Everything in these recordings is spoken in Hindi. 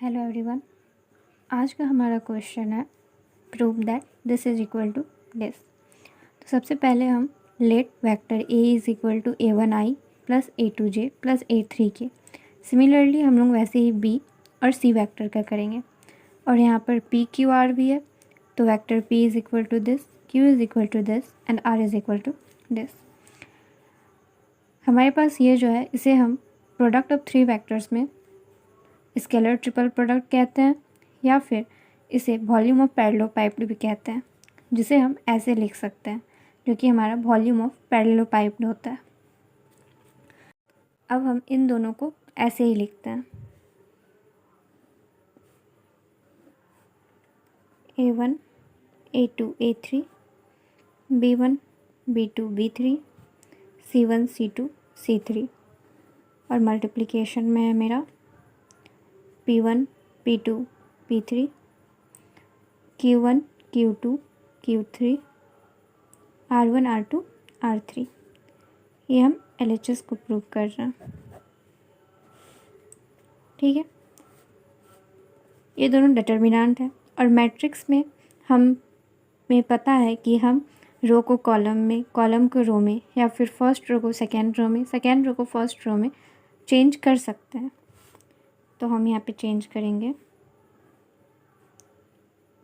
Hello everyone. आज का हमारा क्वेश्चन है prove that this is equal to this. तो सबसे पहले हम let vector a is equal to a1i plus a2j plus a3k। Similarly हम लोग वैसे ही b और c वेक्टर का करेंगे और यहाँ पर p q r भी है। तो vector p is equal to this, q is equal to this and r is equal to this. हमारे पास ये जो है इसे हम प्रोडक्ट ऑफ थ्री वेक्टर्स में स्केलर ट्रिपल प्रोडक्ट कहते हैं या फिर इसे वॉल्यूम ऑफ पैरेललोपाइप्ड भी कहते हैं, जिसे हम ऐसे लिख सकते हैं जो कि हमारा वॉल्यूम ऑफ पैरेललोपाइप्ड होता है। अब हम इन दोनों को ऐसे ही लिखते हैं a1 a2 a3 b1 b2 b3 c1 c2 c3 और मल्टीप्लिकेशन में है मेरा p1 p2 p3 q1 q2 q3 r1 r2 r3। ये हम LHS को प्रूव कर रहे हैं। ठीक है, ये दोनों डिटर्मिनेंट है और मैट्रिक्स में हमें पता है कि हम रो को कॉलम में, कॉलम को रो में या फिर फर्स्ट रो को सेकेंड रो में, सेकेंड रो को फर्स्ट रो में चेंज कर सकते हैं। तो हम यहाँ पे चेंज करेंगे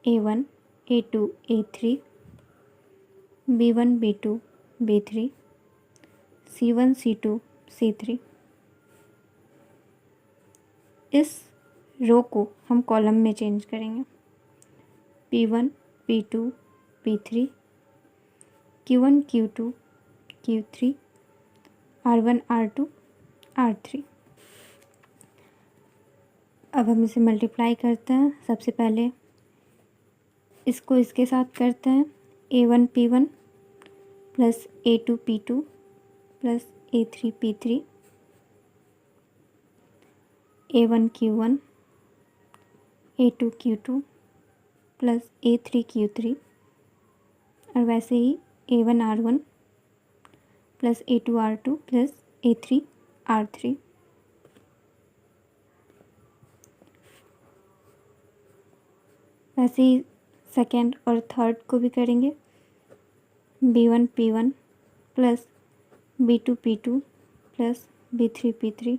a1 a2 a3 b1 b2 b3 c1 c2 c3। इस रो को हम कॉलम में चेंज करेंगे p1 p2 p3 q1 q2 q3 r1 r2 r3। अब हम इसे मल्टीप्लाई करते हैं। सबसे पहले इसको इसके साथ करते हैं a1 p1 plus a2 p2 plus a3 p3 a1 q1 a2 q2 plus a3 q3 और वैसे ही a1 r1 plus a2 r2 plus a3 r3। वैसे ही सेकेंड और थर्ड को भी करेंगे b1 p1 plus b2 p2 plus b3 p3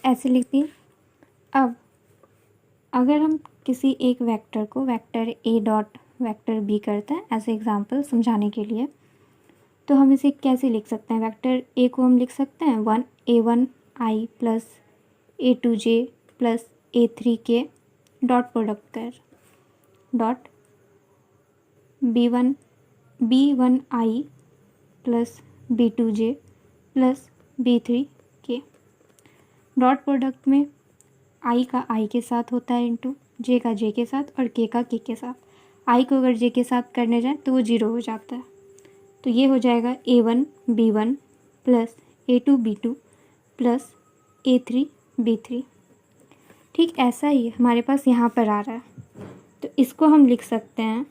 ऐसे लिखती हैं। अब अगर हम किसी एक वेक्टर को vector a dot vector b करते हैं ऐसे एग्जांपल समझाने के लिए, तो हम इसे कैसे लिख सकते हैं? वेक्टर a को हम लिख सकते हैं a1i plus a2j plus a3k dot product कर dot b1i plus b2j plus b3k। Dot product में i का i के साथ होता है इंटू j का j के साथ और k का k के साथ। i को अगर j के साथ करने जाए तो वो 0 हो जाता है। तो ये हो जाएगा a1 b1 plus a2 b2 plus a3 b3। ठीक ऐसा ही हमारे पास यहाँ पर आ रहा है, तो इसको हम लिख सकते हैं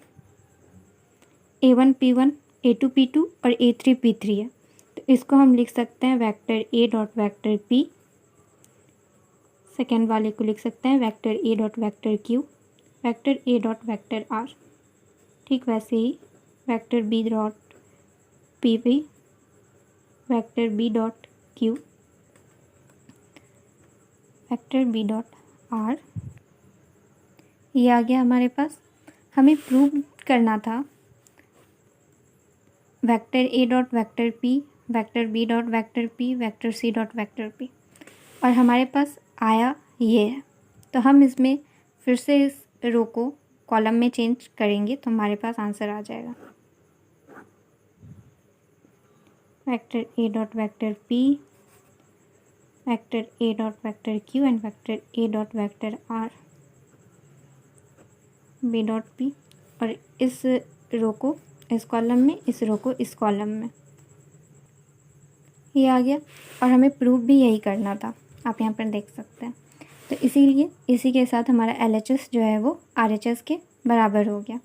a1 p1 a2 p2 और a3 p3 है, तो इसको हम लिख सकते हैं vector a dot vector p। Second वाले को लिख सकते हैं vector a dot vector q, vector a dot vector r। ठीक वैसे ही वेक्टर b डॉट p भी, vector b dot q, vector b dot r। ये आ गया हमारे पास। हमें प्रूव करना था vector a dot vector p, vector b dot vector p, vector c dot vector p, और हमारे पास आया ये है। तो हम इसमें फिर से इस रो को कॉलम में चेंज करेंगे तो हमारे पास आंसर आ जाएगा vector a dot vector p, vector a dot vector q and vector a dot vector r b dot p, और इस रो को इस कॉलम में, इस रो को इस कॉलम में। ये आ गया और हमें प्रूव भी यही करना था, आप यहाँ पर देख सकते हैं। तो इसीलिए इसी के साथ हमारा LHS जो है वो RHS के बराबर हो गया।